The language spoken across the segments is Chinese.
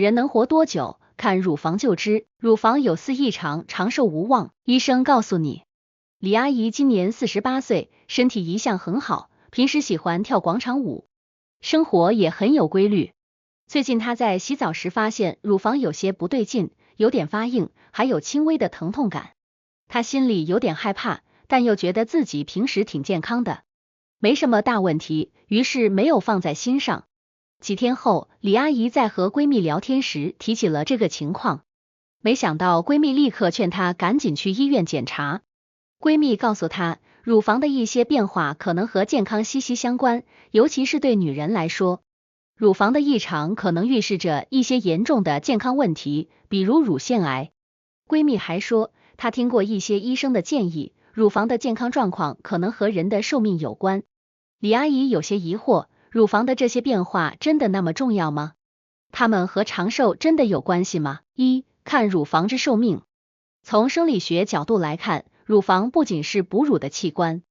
人能活多久，看乳房就知。乳房有4异常，长寿无望。医生告诉你，李阿姨今年48岁，身体一向很好，平时喜欢跳广场舞，生活也很有规律。最近她在洗澡时发现乳房有些不对劲，有点发硬，还有轻微的疼痛感。她心里有点害怕，但又觉得自己平时挺健康的，没什么大问题，于是没有放在心上。几天后，李阿姨在和闺蜜聊天时提起了这个情况，没想到闺蜜立刻劝她赶紧去医院检查。闺蜜告诉她，乳房的一些变化可能和健康息息相关，尤其是对女人来说，乳房的异常可能预示着一些严重的健康问题，比如乳腺癌。闺蜜还说，她听过一些医生的建议，乳房的健康状况可能和人的寿命有关。李阿姨有些疑惑，乳房的这些变化真的那么重要吗？它们和长寿真的有关系吗？看乳房之寿命。从生理学角度来看，乳房不仅是哺乳的器官，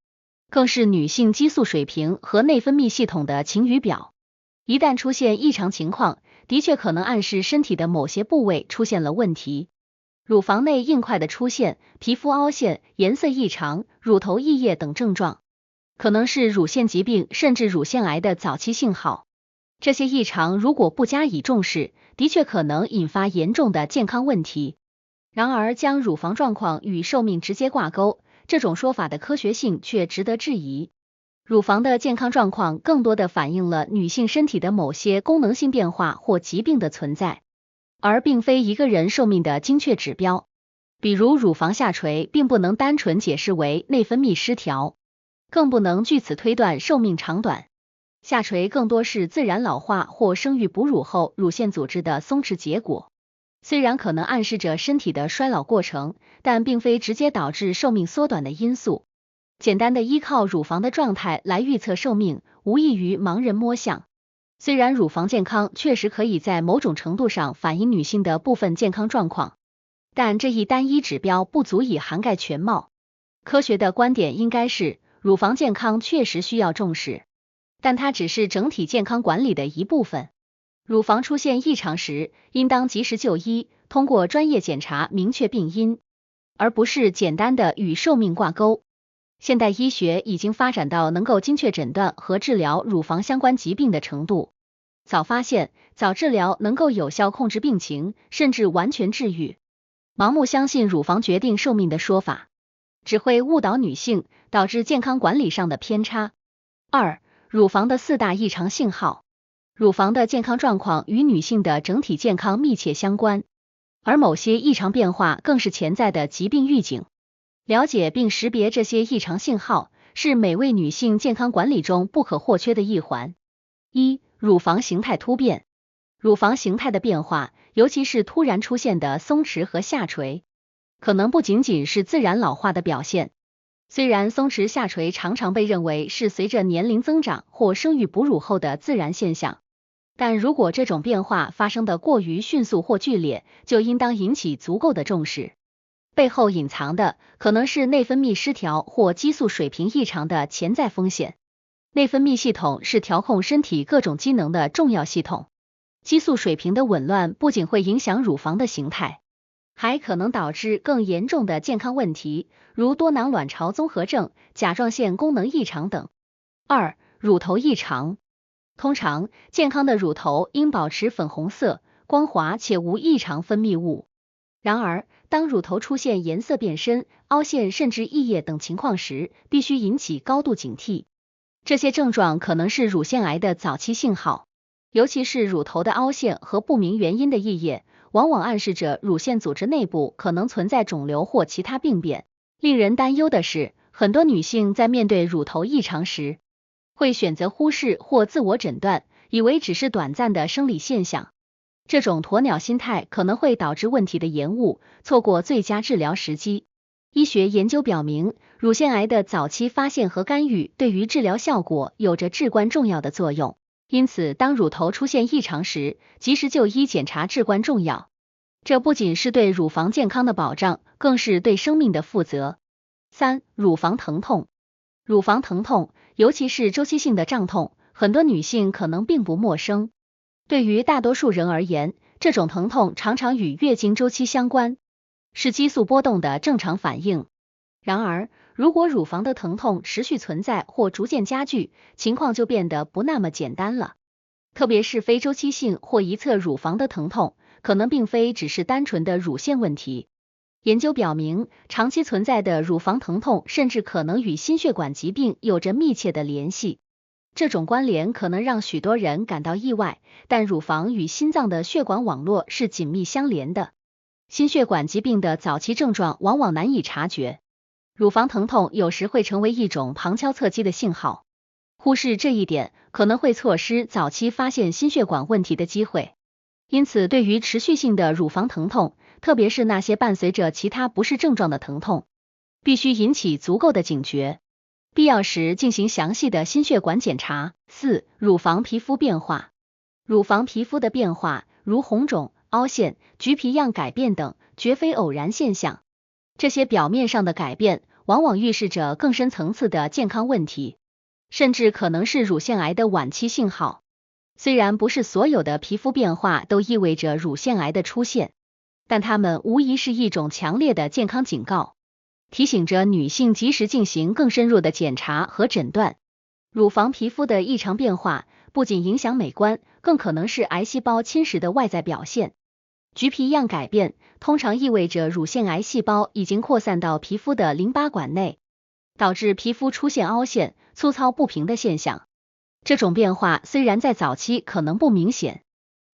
更是女性激素水平和内分泌系统的晴雨表。一旦出现异常情况，的确可能暗示身体的某些部位出现了问题。乳房内硬块的出现、皮肤凹陷、颜色异常、乳头溢液等症状，可能是乳腺疾病甚至乳腺癌的早期信号。这些异常如果不加以重视，的确可能引发严重的健康问题。然而，将乳房状况与寿命直接挂钩，这种说法的科学性却值得质疑。乳房的健康状况更多的反映了女性身体的某些功能性变化或疾病的存在，而并非一个人寿命的精确指标。比如乳房下垂并不能单纯解释为内分泌失调，更不能据此推断寿命长短。下垂更多是自然老化或生育哺乳后乳腺组织的松弛结果，虽然可能暗示着身体的衰老过程，但并非直接导致寿命缩短的因素。简单的依靠乳房的状态来预测寿命，无异于盲人摸象。虽然乳房健康确实可以在某种程度上反映女性的部分健康状况，但这一单一指标不足以涵盖全貌。科学的观点应该是，乳房健康确实需要重视，但它只是整体健康管理的一部分。乳房出现异常时，应当及时就医，通过专业检查明确病因，而不是简单的与寿命挂钩。现代医学已经发展到能够精确诊断和治疗乳房相关疾病的程度，早发现、早治疗能够有效控制病情，甚至完全治愈。盲目相信乳房决定寿命的说法，只会误导女性，导致健康管理上的偏差。乳房的4大异常信号。乳房的健康状况与女性的整体健康密切相关，而某些异常变化更是潜在的疾病预警。了解并识别这些异常信号，是每位女性健康管理中不可或缺的一环。乳房形态突变。乳房形态的变化，尤其是突然出现的松弛和下垂，可能不仅仅是自然老化的表现。虽然松弛下垂常常被认为是随着年龄增长或生育哺乳后的自然现象，但如果这种变化发生的过于迅速或剧烈，就应当引起足够的重视。背后隐藏的可能是内分泌失调或激素水平异常的潜在风险。内分泌系统是调控身体各种机能的重要系统，激素水平的紊乱不仅会影响乳房的形态，还可能导致更严重的健康问题，如多囊卵巢综合症、甲状腺功能异常等。乳头异常。通常，健康的乳头应保持粉红色、光滑且无异常分泌物。然而，当乳头出现颜色变深、凹陷甚至溢液等情况时，必须引起高度警惕。这些症状可能是乳腺癌的早期信号，尤其是乳头的凹陷和不明原因的溢液，往往暗示着乳腺组织内部可能存在肿瘤或其他病变。令人担忧的是，很多女性在面对乳头异常时，会选择忽视或自我诊断，以为只是短暂的生理现象。这种鸵鸟心态可能会导致问题的延误，错过最佳治疗时机。医学研究表明，乳腺癌的早期发现和干预对于治疗效果有着至关重要的作用。因此，当乳头出现异常时，及时就医检查至关重要。这不仅是对乳房健康的保障，更是对生命的负责。乳房疼痛。乳房疼痛，尤其是周期性的胀痛，很多女性可能并不陌生。对于大多数人而言，这种疼痛常常与月经周期相关，是激素波动的正常反应。然而，如果乳房的疼痛持续存在或逐渐加剧，情况就变得不那么简单了。特别是非周期性或一侧乳房的疼痛，可能并非只是单纯的乳腺问题。研究表明，长期存在的乳房疼痛甚至可能与心血管疾病有着密切的联系。这种关联可能让许多人感到意外，但乳房与心脏的血管网络是紧密相连的。心血管疾病的早期症状往往难以察觉，乳房疼痛有时会成为一种旁敲侧击的信号。忽视这一点，可能会错失早期发现心血管问题的机会。因此，对于持续性的乳房疼痛，特别是那些伴随着其他不适症状的疼痛，必须引起足够的警觉，必要时进行详细的心血管检查。4. 乳房皮肤变化。乳房皮肤的变化，如红肿、凹陷、橘皮样改变等，绝非偶然现象。这些表面上的改变，往往预示着更深层次的健康问题，甚至可能是乳腺癌的晚期信号。虽然不是所有的皮肤变化都意味着乳腺癌的出现，但它们无疑是一种强烈的健康警告，提醒着女性及时进行更深入的检查和诊断。乳房皮肤的异常变化不仅影响美观，更可能是癌细胞侵蚀的外在表现。橘皮样改变通常意味着乳腺癌细胞已经扩散到皮肤的淋巴管内，导致皮肤出现凹陷、粗糙不平的现象。这种变化虽然在早期可能不明显，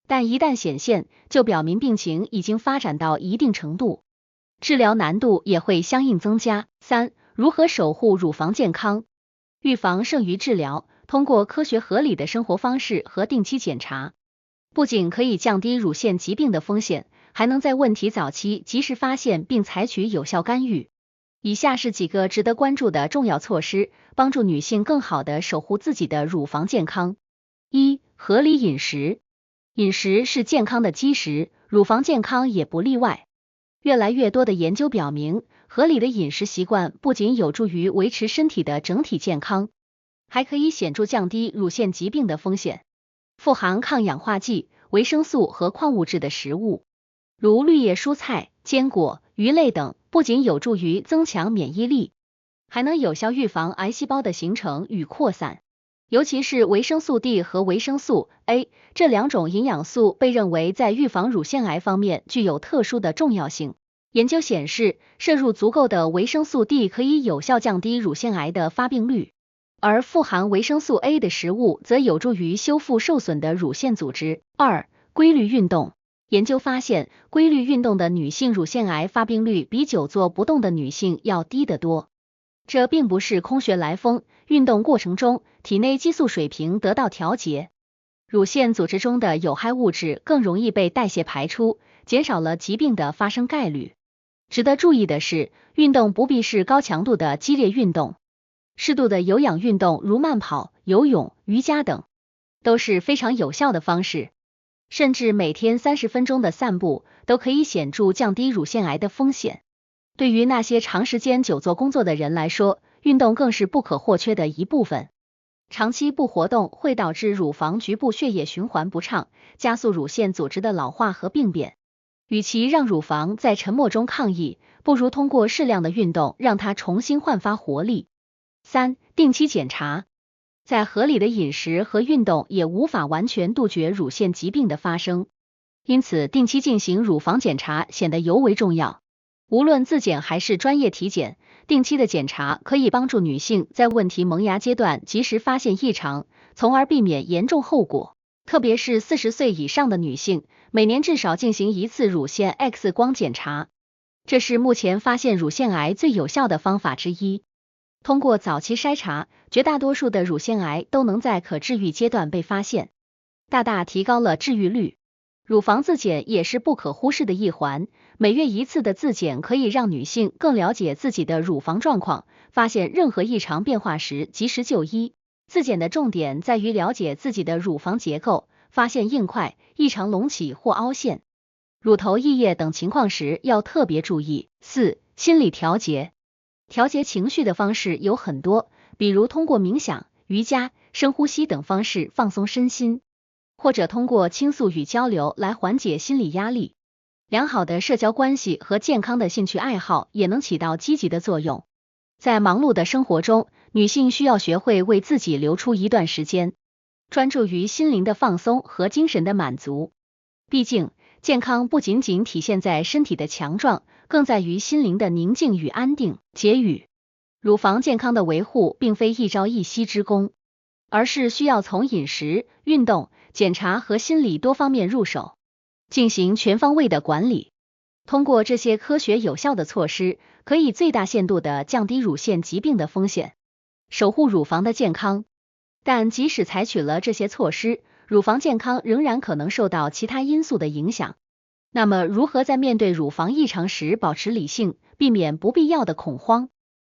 但一旦显现，就表明病情已经发展到一定程度，治疗难度也会相应增加。3. 如何守护乳房健康？预防胜于治疗，通过科学合理的生活方式和定期检查，不仅可以降低乳腺疾病的风险，还能在问题早期及时发现并采取有效干预。以下是几个值得关注的重要措施，帮助女性更好地守护自己的乳房健康。1. 合理饮食。饮食是健康的基石，乳房健康也不例外。越来越多的研究表明，合理的饮食习惯不仅有助于维持身体的整体健康，还可以显著降低乳腺疾病的风险。富含抗氧化剂、维生素和矿物质的食物，如绿叶蔬菜、坚果、鱼类等，不仅有助于增强免疫力，还能有效预防癌细胞的形成与扩散。尤其是维生素 D 和维生素 A 这两种营养素被认为在预防乳腺癌方面具有特殊的重要性。研究显示，摄入足够的维生素 D 可以有效降低乳腺癌的发病率，而富含维生素 A 的食物则有助于修复受损的乳腺组织。2. 规律运动。研究发现，规律运动的女性乳腺癌发病率比久坐不动的女性要低得多。这并不是空穴来风，运动过程中，体内激素水平得到调节，乳腺组织中的有害物质更容易被代谢排出，减少了疾病的发生概率。值得注意的是，运动不必是高强度的激烈运动，适度的有氧运动如慢跑、游泳、瑜伽等，都是非常有效的方式。甚至每天30分钟的散步，都可以显著降低乳腺癌的风险。对于那些长时间久坐工作的人来说，运动更是不可或缺的一部分。长期不活动会导致乳房局部血液循环不畅，加速乳腺组织的老化和病变。与其让乳房在沉默中抗议，不如通过适量的运动让它重新焕发活力。3. 定期检查。在合理的饮食和运动也无法完全杜绝乳腺疾病的发生，因此定期进行乳房检查显得尤为重要。无论自检还是专业体检，定期的检查可以帮助女性在问题萌芽阶段及时发现异常，从而避免严重后果。特别是40岁以上的女性，每年至少进行一次乳腺 X 光检查，这是目前发现乳腺癌最有效的方法之一。通过早期筛查，绝大多数的乳腺癌都能在可治愈阶段被发现，大大提高了治愈率。乳房自检也是不可忽视的一环，每月一次的自检可以让女性更了解自己的乳房状况，发现任何异常变化时及时就医。自检的重点在于了解自己的乳房结构，发现硬块、异常隆起或凹陷、乳头溢液等情况时要特别注意。4. 心理调节。调节情绪的方式有很多，比如通过冥想、瑜伽、深呼吸等方式放松身心。或者通过倾诉与交流来缓解心理压力。良好的社交关系和健康的兴趣爱好也能起到积极的作用。在忙碌的生活中，女性需要学会为自己留出一段时间，专注于心灵的放松和精神的满足。毕竟，健康不仅仅体现在身体的强壮，更在于心灵的宁静与安定。结语：乳房健康的维护并非一朝一夕之功，而是需要从饮食、运动、检查和心理多方面入手，进行全方位的管理。通过这些科学有效的措施，可以最大限度的降低乳腺疾病的风险，守护乳房的健康。但即使采取了这些措施，乳房健康仍然可能受到其他因素的影响。那么，如何在面对乳房异常时保持理性，避免不必要的恐慌？